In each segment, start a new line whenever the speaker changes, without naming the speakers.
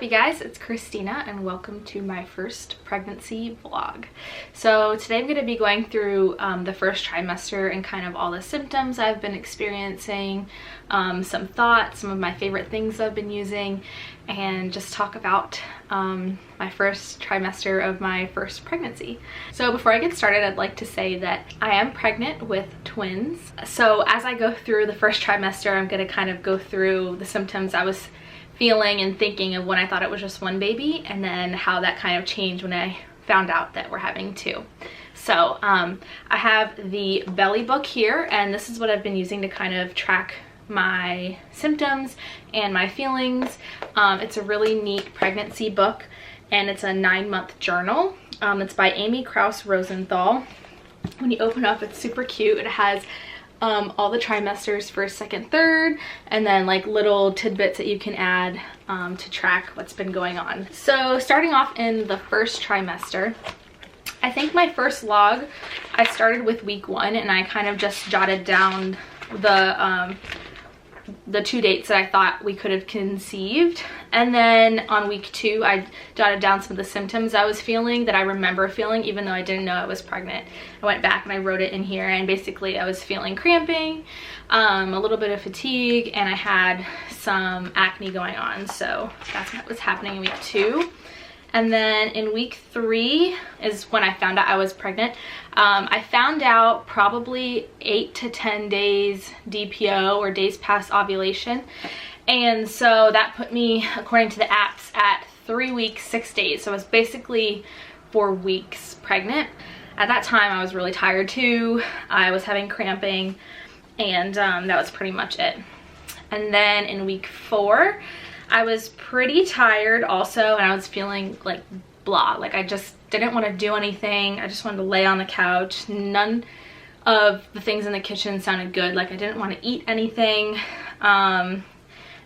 you guys? It's Christina and welcome to my first pregnancy vlog. So today I'm going to be going through the first trimester and kind of all the symptoms I've been experiencing, some thoughts, some of my favorite things I've been using, and just talk about my first trimester of my first pregnancy. So before I get started, I'd like to say that I am pregnant with twins. So as I go through the first trimester, I'm going to kind of go through the symptoms I was feeling and thinking of when I thought it was just one baby, and then how that kind of changed when I found out that we're having two. So I have the belly book here, and this is what I've been using to kind of track my symptoms and my feelings. It's a really neat pregnancy book, and it's a 9-month journal. It's by Amy Krause Rosenthal. When you open up, it's super cute. It has all the trimesters, first, second, third, and then like little tidbits that you can add to track what's been going on. So starting off in the first trimester, I think my first log, I started with week 1, and I kind of just jotted down the 2 dates that I thought we could have conceived. And then on week 2, I jotted down some of the symptoms I was feeling that I remember feeling even though I didn't know I was pregnant. I went back and I wrote it in here, and basically I was feeling cramping, a little bit of fatigue, and I had some acne going on. So that's what was happening in week 2. And then in week 3 is when I found out I was pregnant. I found out probably 8 to 10 days DPO, or days past ovulation. And so that put me, according to the apps, at 3 weeks, 6 days. So I was basically 4 weeks pregnant. At that time, I was really tired too. I was having cramping, and that was pretty much it. And then in week 4, I was pretty tired also, and I was feeling like blah, like I just didn't want to do anything. I just wanted to lay on the couch. None of the things in the kitchen sounded good. Like I didn't want to eat anything, and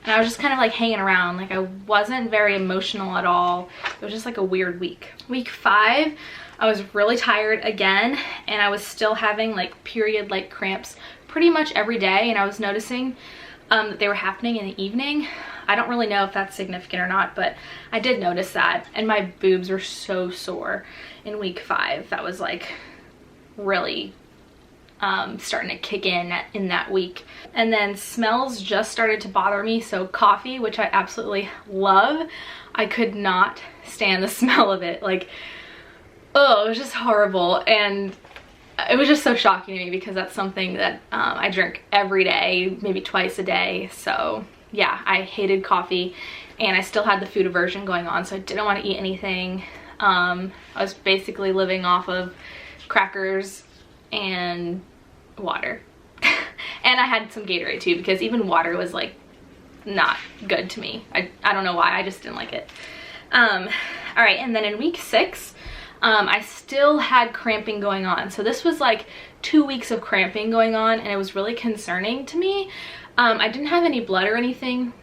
I was just kind of like hanging around. Like I wasn't very emotional at all. It was just like a weird week. Week 5, I was really tired again, and I was still having like period like cramps pretty much every day, and I was noticing that they were happening in the evening. I don't really know if that's significant or not, but I did notice that. And my boobs were so sore in week 5. That was like really starting to kick in that week. And then smells just started to bother me. So coffee, which I absolutely love, I could not stand the smell of it. Like, oh, it was just horrible. And it was just so shocking to me because that's something that I drink every day, maybe twice a day. So yeah, I hated coffee, and I still had the food aversion going on, so I didn't want to eat anything. I was basically living off of crackers and water. And I had some Gatorade too, because even water was like not good to me. I don't know why, I just didn't like it. All right, and then in week 6, I still had cramping going on. So this was like 2 weeks of cramping going on, and it was really concerning to me. I didn't have any blood or anything,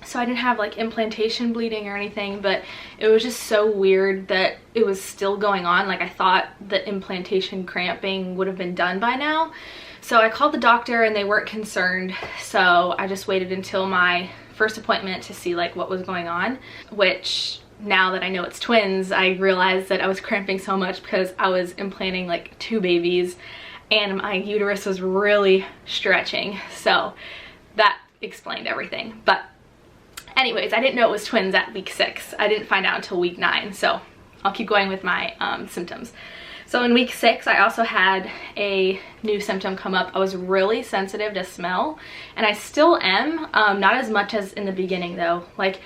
so I didn't have like implantation bleeding or anything, but it was just so weird that it was still going on. Like I thought the implantation cramping would have been done by now. So I called the doctor, and they weren't concerned. So I just waited until my first appointment to see like what was going on, which now that I know it's twins, I realized that I was cramping so much because I was implanting like 2 babies, and my uterus was really stretching. So that explained everything. But anyways, I didn't know it was twins at week 6. I didn't find out until week 9. So I'll keep going with my symptoms. So in week 6, I also had a new symptom come up. I was really sensitive to smell, and I still am. Not as much as in the beginning though. Like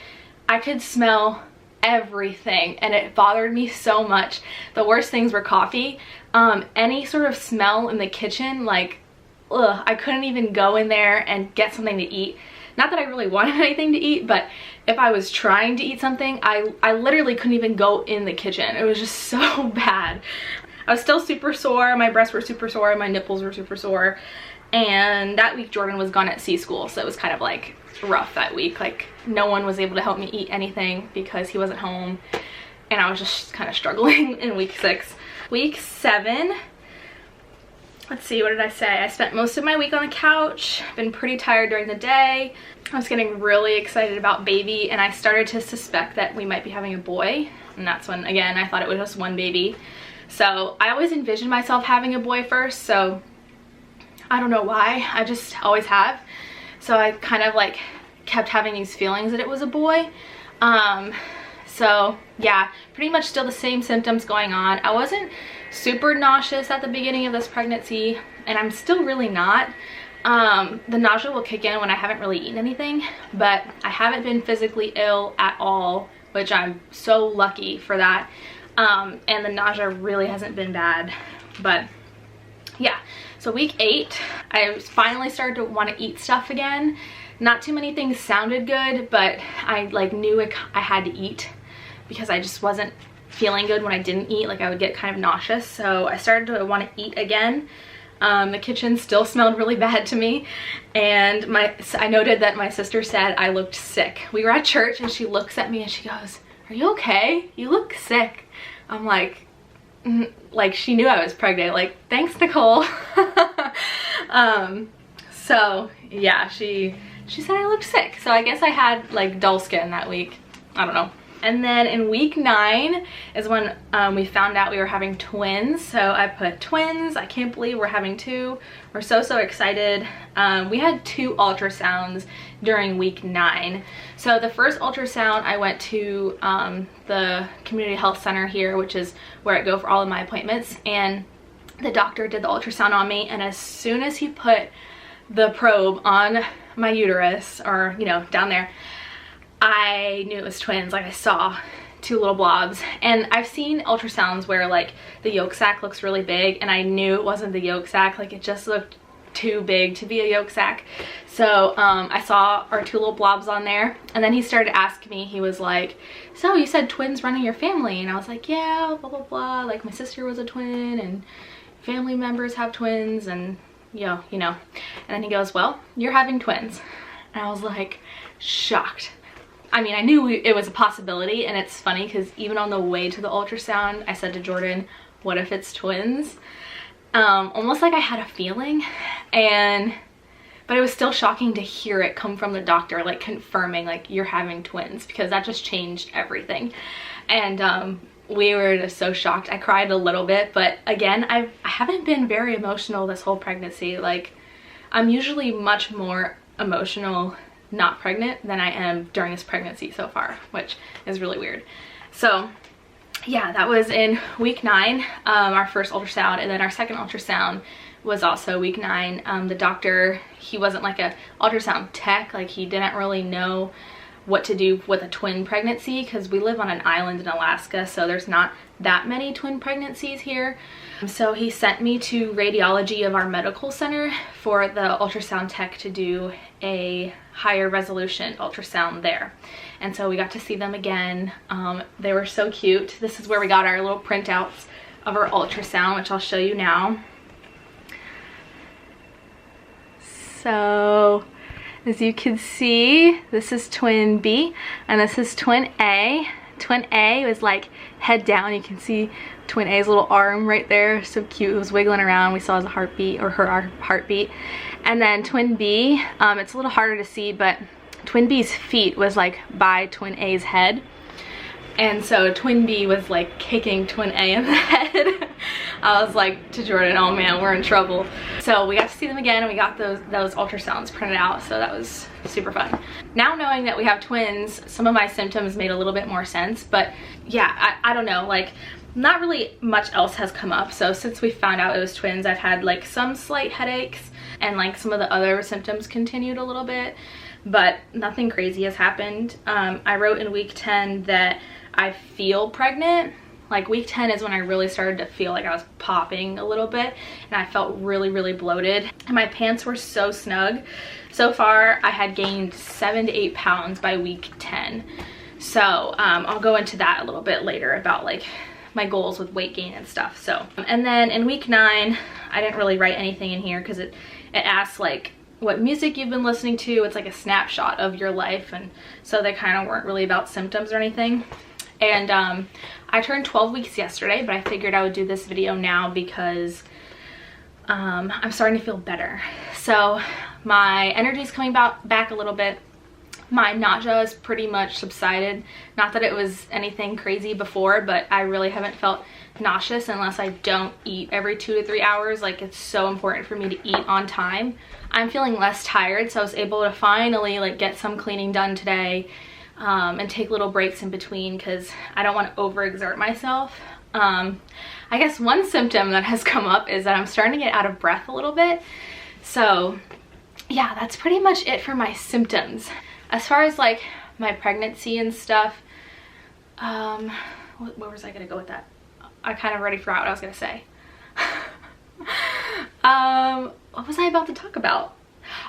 I could smell everything, and it bothered me so much. The worst things were coffee, any sort of smell in the kitchen, like ugh, I couldn't even go in there and get something to eat. Not that I really wanted anything to eat, but if I was trying to eat something, I literally couldn't even go in the kitchen. It was just so bad. I was still super sore. My breasts were super sore, my nipples were super sore, and that week Jordan was gone at C school, so it was kind of like rough that week. Like no one was able to help me eat anything because he wasn't home, and I was just kind of struggling in week 6. Week 7, let's see, what did I say? I spent most of my week on the couch, been pretty tired during the day. I was getting really excited about baby, and I started to suspect that we might be having a boy. And that's when, again, I thought it was just one baby. So I always envisioned myself having a boy first, so I don't know why, I just always have. So I kind of like kept having these feelings that it was a boy. So yeah, pretty much still the same symptoms going on. I wasn't super nauseous at the beginning of this pregnancy, and I'm still really not. The nausea will kick in when I haven't really eaten anything, but I haven't been physically ill at all, which I'm so lucky for that. And the nausea really hasn't been bad. But yeah, so week 8, I finally started to want to eat stuff again. Not too many things sounded good, but I like knew I had to eat because I just wasn't feeling good when I didn't eat. Like I would get kind of nauseous, so I started to want to eat again. The kitchen still smelled really bad to me, and I noted that my sister said I looked sick. We were at church and she looks at me and she goes, "Are you okay? You look sick." I'm like she knew I was pregnant. Like, thanks, Nicole. So yeah, she said I looked sick. So I guess I had like dull skin that week. I don't know. And then in week 9 is when we found out we were having twins. So I put twins. I can't believe we're having 2. We're so excited. We had 2 ultrasounds during week 9. So the first ultrasound, I went to the community health center here, which is where I go for all of my appointments. And the doctor did the ultrasound on me. And as soon as he put the probe on my uterus, or, you know, down there, I knew it was twins. Like, I saw 2 little blobs. And I've seen ultrasounds where like the yolk sac looks really big, and I knew it wasn't the yolk sac. Like, it just looked too big to be a yolk sac. So I saw our 2 little blobs on there, and then he started asking me, he was like, "So you said twins run in your family?" And I was like, "Yeah, blah blah blah, like my sister was a twin and family members have twins, and you know." And then he goes, "Well, you're having twins." And I was like shocked. I mean, I knew it was a possibility, and it's funny because even on the way to the ultrasound, I said to Jordan, "What if it's twins?" Almost like I had a feeling, but it was still shocking to hear it come from the doctor, like confirming like you're having twins, because that just changed everything. And we were just so shocked. I cried a little bit, but again, I haven't been very emotional this whole pregnancy. Like, I'm usually much more emotional not pregnant than I am during this pregnancy so far, which is really weird. So yeah, that was in week 9, our first ultrasound, and then our second ultrasound was also week 9. The doctor, he wasn't like a ultrasound tech, like he didn't really know what to do with a twin pregnancy, because we live on an island in Alaska, so there's not that many twin pregnancies here. So he sent me to radiology of our medical center for the ultrasound tech to do a higher resolution ultrasound there. And so we got to see them again. They were so cute. This is where we got our little printouts of our ultrasound, which I'll show you now. So as you can see, this is twin B and this is twin A. Twin A was like head down. You can see twin A's little arm right there, so cute. It was wiggling around. We saw his heartbeat, or her heartbeat. And then twin B, it's a little harder to see, but twin B's feet was like by twin A's head. And so twin B was like kicking twin A in the head. I was like to Jordan, "Oh man, we're in trouble." So we got to see them again, and we got those ultrasounds printed out, so that was super fun. Now knowing that we have twins, some of my symptoms made a little bit more sense, but yeah, I don't know, like not really much else has come up. So since we found out it was twins, I've had like some slight headaches, and like some of the other symptoms continued a little bit, but nothing crazy has happened. I wrote in week 10 that I feel pregnant. Like week 10 is when I really started to feel like I was popping a little bit, and I felt really bloated, and my pants were so snug. So far I had gained 7 to 8 pounds by week 10. So I'll go into that a little bit later about like my goals with weight gain and stuff. So, and then in week 9, I didn't really write anything in here because it asks like what music you've been listening to. It's like a snapshot of your life, and so they kind of weren't really about symptoms or anything. And I turned 12 weeks yesterday, but I figured I would do this video now because I'm starting to feel better. So my energy is coming back a little bit. My nausea has pretty much subsided. Not that it was anything crazy before, but I really haven't felt nauseous unless I don't eat every 2 to 3 hours. Like, it's so important for me to eat on time. I'm feeling less tired, so I was able to finally like get some cleaning done today, and take little breaks in between because I don't want to overexert myself. I guess one symptom that has come up is that I'm starting to get out of breath a little bit. So yeah, that's pretty much it for my symptoms. As far as like my pregnancy and stuff, where was I gonna go with that? I kind of already forgot what I was gonna say. What was I about to talk about?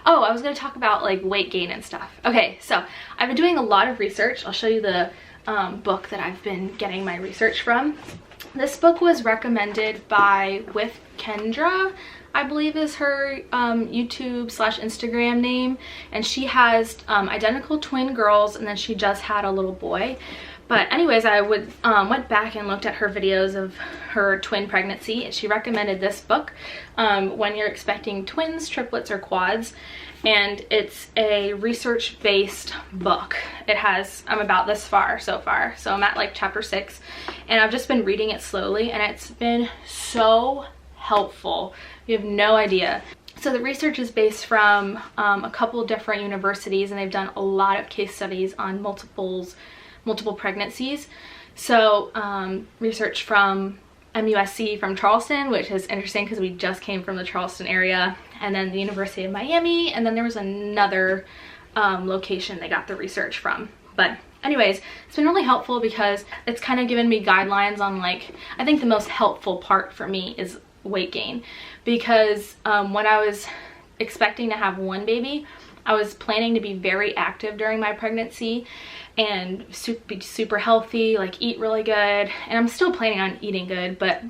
Oh, I was gonna talk about like weight gain and stuff. Okay, so I've been doing a lot of research. I'll show you the book that I've been getting my research from. This book was recommended by With Kendra, I believe is her YouTube / Instagram name, and she has identical twin girls, and then she just had a little boy. But anyways, I went back and looked at her videos of her twin pregnancy, and she recommended this book, When You're Expecting Twins, Triplets, or Quads. And it's a research-based book. I'm about this far so far, so I'm at like chapter 6, and I've just been reading it slowly, and it's been so helpful. You have no idea. So the research is based from a couple different universities, and they've done a lot of case studies on multiple pregnancies. So research from MUSC from Charleston, which is interesting because we just came from the Charleston area, and then the University of Miami, and then there was another location they got the research from. But anyways, it's been really helpful because it's kind of given me guidelines on, like, I think the most helpful part for me is weight gain, because when I was expecting to have one baby, I was planning to be very active during my pregnancy and be super healthy, like eat really good, and I'm still planning on eating good, but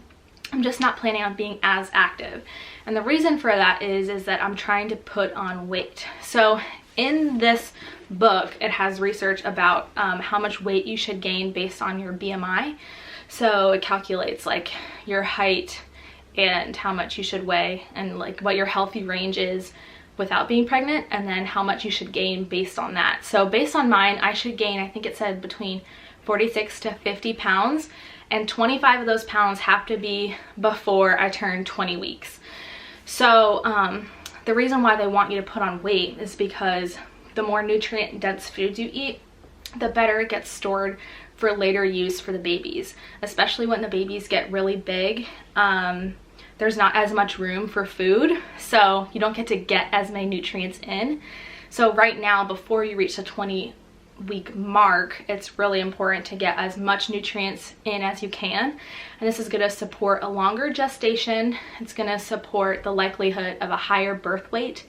I'm just not planning on being as active. And the reason for that is that I'm trying to put on weight. So in this book, it has research about how much weight you should gain based on your BMI. So it calculates like your height and how much you should weigh, and like what your healthy range is without being pregnant, and then how much you should gain based on that. So based on mine, I should gain, I think it said between 46 to 50 pounds, and 25 of those pounds have to be before I turn 20 weeks. So the reason why they want you to put on weight is because the more nutrient dense foods you eat, the better it gets stored for later use for the babies, especially when the babies get really big. There's not as much room for food, so you don't get to get as many nutrients in. So right now, before you reach the 20-week mark, it's really important to get as much nutrients in as you can. And this is going to support a longer gestation. It's going to support the likelihood of a higher birth weight,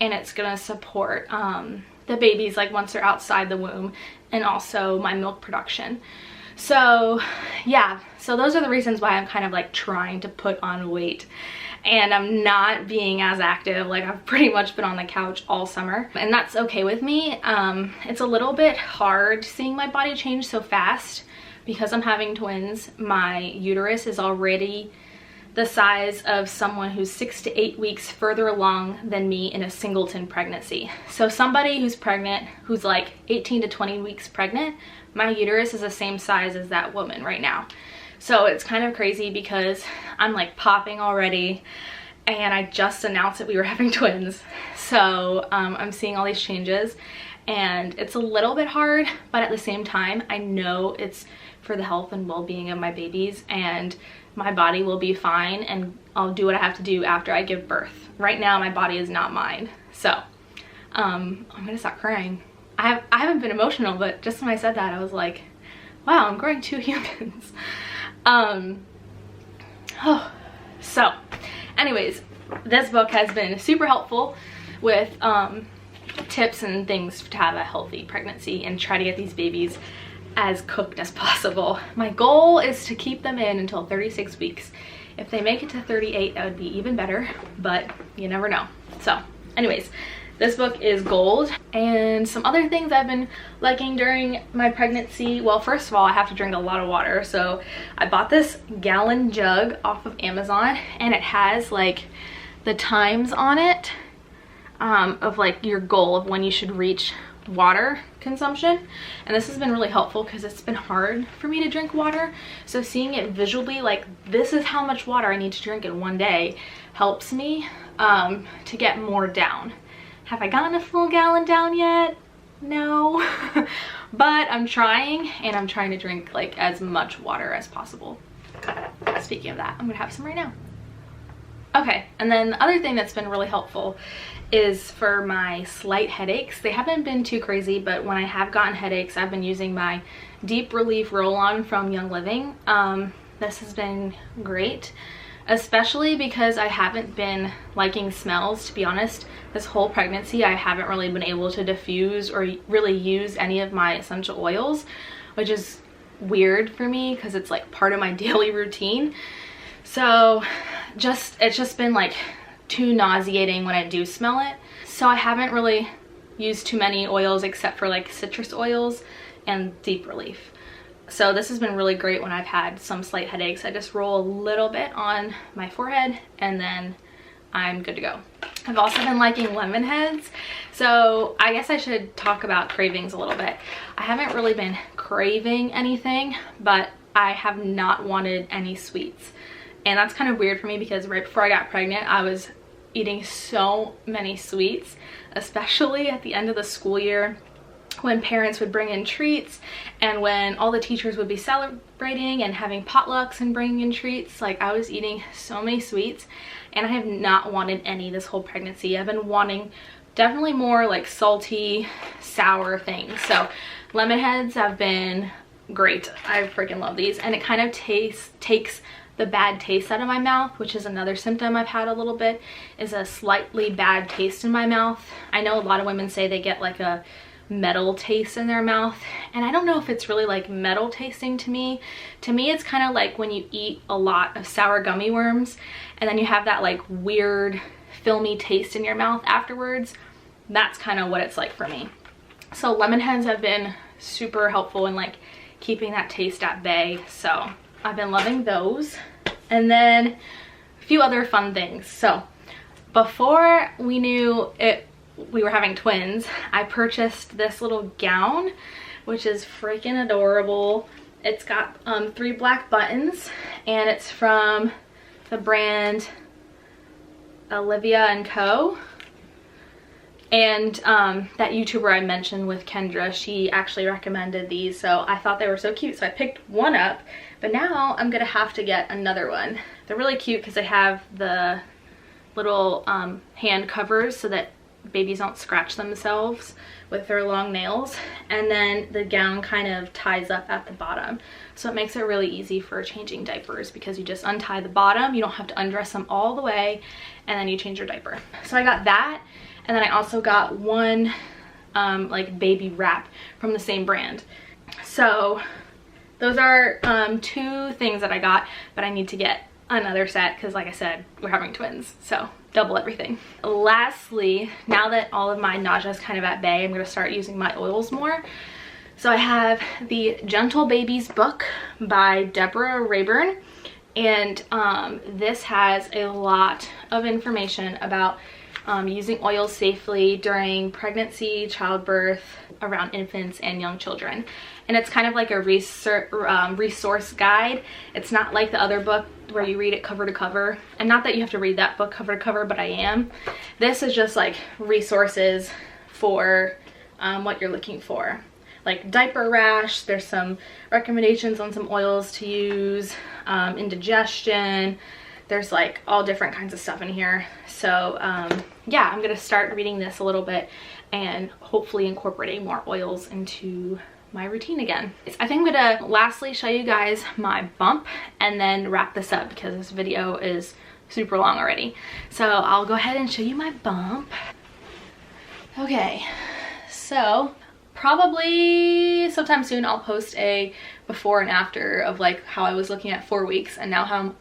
and it's going to support the babies like once they're outside the womb, and also my milk production. So yeah, so those are the reasons why I'm kind of like trying to put on weight, and I'm not being as active. Like, I've pretty much been on the couch all summer, and that's okay with me. It's a little bit hard seeing my body change so fast because I'm having twins. My uterus is already the size of someone who's 6 to 8 weeks further along than me in a singleton pregnancy. So somebody who's pregnant, who's like 18 to 20 weeks pregnant, my uterus is the same size as that woman right now. So it's kind of crazy because I'm like popping already, and I just announced that we were having twins. So I'm seeing all these changes, and it's a little bit hard, but at the same time, I know it's for the health and well-being of my babies, and my body will be fine, and I'll do what I have to do after I give birth. Right now, my body is not mine. So I'm gonna stop crying. I haven't been emotional, but just when I said that, I was like, wow, I'm growing 2 humans. So anyways, this book has been super helpful with tips and things to have a healthy pregnancy and try to get these babies as cooked as possible. My goal is to keep them in until 36 weeks. If they make it to 38, that would be even better, but you never know. So anyways, this book is gold. And some other things I've been liking during my pregnancy, well, first of all, I have to drink a lot of water. So I bought this gallon jug off of Amazon, and it has like the times on it of like your goal of when you should reach water consumption, and this has been really helpful because it's been hard for me to drink water. So seeing it visually, like this is how much water I need to drink in one day, helps me to get more down. Have I gotten a full gallon down yet? No. But I'm trying, and I'm trying to drink like as much water as possible. Speaking of that, I'm gonna have some right now. Okay, and then the other thing that's been really helpful is for my slight headaches. They haven't been too crazy, but when I have gotten headaches, I've been using my Deep Relief Roll-On from Young Living. This has been great, especially because I haven't been liking smells, to be honest. This whole pregnancy, I haven't really been able to diffuse or really use any of my essential oils, which is weird for me because it's like part of my daily routine. So it's just been like too nauseating when I do smell it. So I haven't really used too many oils except for like citrus oils and Deep Relief. So this has been really great when I've had some slight headaches. I just roll a little bit on my forehead and then I'm good to go. I've also been liking lemon heads. So I guess I should talk about cravings a little bit. I haven't really been craving anything, but I have not wanted any sweets. And that's kind of weird for me because right before I got pregnant, I was eating so many sweets, especially at the end of the school year when parents would bring in treats and when all the teachers would be celebrating and having potlucks and bringing in treats. Like, I was eating so many sweets and I have not wanted any this whole pregnancy. I've been wanting definitely more like salty, sour things. So lemon heads have been great. I freaking love these, and it kind of takes the bad taste out of my mouth, which is another symptom I've had a little bit, is a slightly bad taste in my mouth. I know a lot of women say they get like a metal taste in their mouth, and I don't know if it's really like metal tasting to me. To me, it's kind of like when you eat a lot of sour gummy worms and then you have that like weird filmy taste in your mouth afterwards. That's kind of what it's like for me. So lemon heads have been super helpful in like keeping that taste at bay. So I've been loving those. And then a few other fun things. So before we knew we were having twins, I purchased this little gown, which is freaking adorable. It's got 3 black buttons, and it's from the brand Olivia & Co. And that YouTuber I mentioned with Kendra, she actually recommended these, so I thought they were so cute, so I picked one up. But now I'm gonna have to get another one. They're really cute because they have the little hand covers so that babies don't scratch themselves with their long nails, and then the gown kind of ties up at the bottom, so it makes it really easy for changing diapers because you just untie the bottom, you don't have to undress them all the way, and then you change your diaper. So I got that, and then I also got one like baby wrap from the same brand. So those are 2 things that I got, but I need to get another set because, like I said, we're having twins, so double everything. Lastly, now that all of my nausea is kind of at bay, I'm going to start using my oils more. So I have the Gentle Babies book by Deborah Rayburn, and this has a lot of information about using oils safely during pregnancy, childbirth, around infants and young children. And it's kind of like a resource guide. It's not like the other book where you read it cover to cover. And not that you have to read that book cover to cover, but I am. This is just like resources for what you're looking for. Like diaper rash, there's some recommendations on some oils to use, indigestion. There's like all different kinds of stuff in here. So yeah, I'm gonna start reading this a little bit and hopefully incorporating more oils into my routine again. I think I'm gonna lastly show you guys my bump and then wrap this up because this video is super long already. So I'll go ahead and show you my bump. Okay, so probably sometime soon I'll post a before and after of like how I was looking at 4 weeks and now how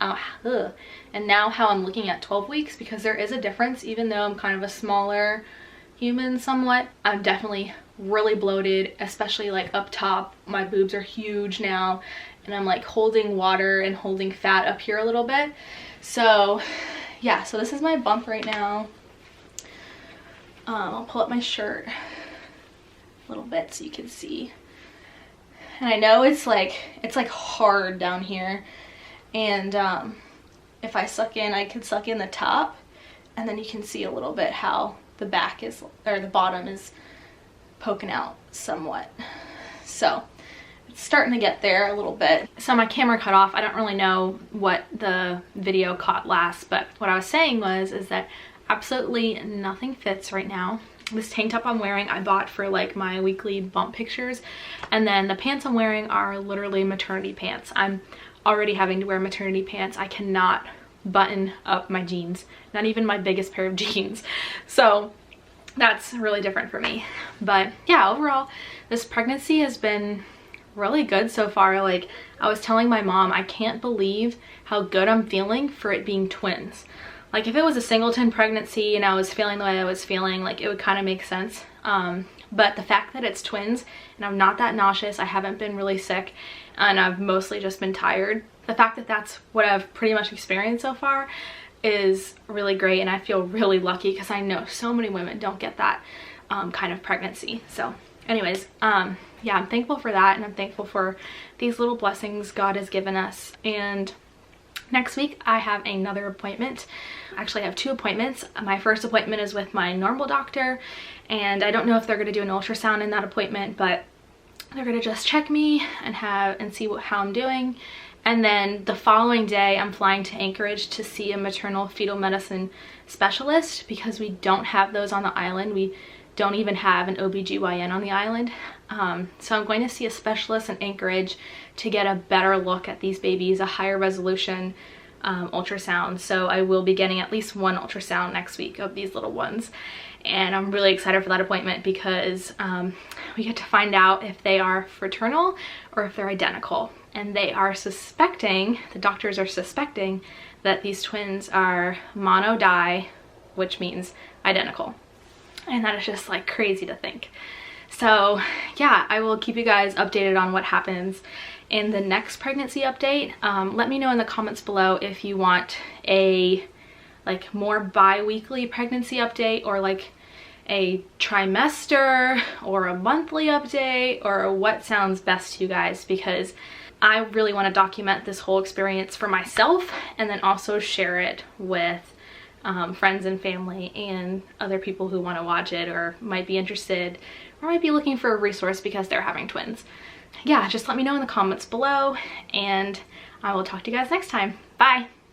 I'm looking at 12 weeks, because there is a difference. Even though I'm kind of a smaller human somewhat, I'm definitely really bloated, especially like up top. My boobs are huge now, and I'm like holding water and holding fat up here a little bit. So yeah, so this is my bump right now. I'll pull up my shirt a little bit so you can see. And I know it's like hard down here, and if I suck in, I can suck in the top, and then you can see a little bit how the back is, or the bottom is poking out somewhat. So it's starting to get there a little bit. So my camera cut off. I don't really know what the video caught last, but what I was saying is that absolutely nothing fits right now. This tank top I'm wearing, I bought for like my weekly bump pictures, and then the pants I'm wearing are literally maternity pants. I'm already having to wear maternity pants. I cannot button up my jeans, not even my biggest pair of jeans. So that's really different for me. But yeah, overall this pregnancy has been really good so far. Like, I was telling my mom, I can't believe how good I'm feeling for it being twins. Like, if it was a singleton pregnancy and I was feeling the way I was feeling, like, it would kind of make sense. But the fact that it's twins and I'm not that nauseous, I haven't been really sick, and I've mostly just been tired. The fact that that's what I've pretty much experienced so far is really great, and I feel really lucky because I know so many women don't get that kind of pregnancy. So anyways, yeah, I'm thankful for that, and I'm thankful for these little blessings God has given us. And next week I have another appointment. Actually, I have 2 appointments. My first appointment is with my normal doctor, and I don't know if they're going to do an ultrasound in that appointment, but they're going to just check me and see how I'm doing. And then the following day I'm flying to Anchorage to see a maternal fetal medicine specialist, because we don't have those on the island. We don't even have an OBGYN on the island. So I'm going to see a specialist in Anchorage to get a better look at these babies, a higher resolution ultrasound. So I will be getting at least 1 ultrasound next week of these little ones. And I'm really excited for that appointment because we get to find out if they are fraternal or if they're identical. And they are suspecting, the doctors are suspecting, that these twins are mono-di, which means identical. And that is just like crazy to think. So yeah, I will keep you guys updated on what happens in the next pregnancy update. Let me know in the comments below if you want a like more bi-weekly pregnancy update, or like a trimester or a monthly update, or what sounds best to you guys, because I really want to document this whole experience for myself and then also share it with friends and family and other people who want to watch it or might be interested or might be looking for a resource because they're having twins. Yeah, just let me know in the comments below, and I will talk to you guys next time. Bye!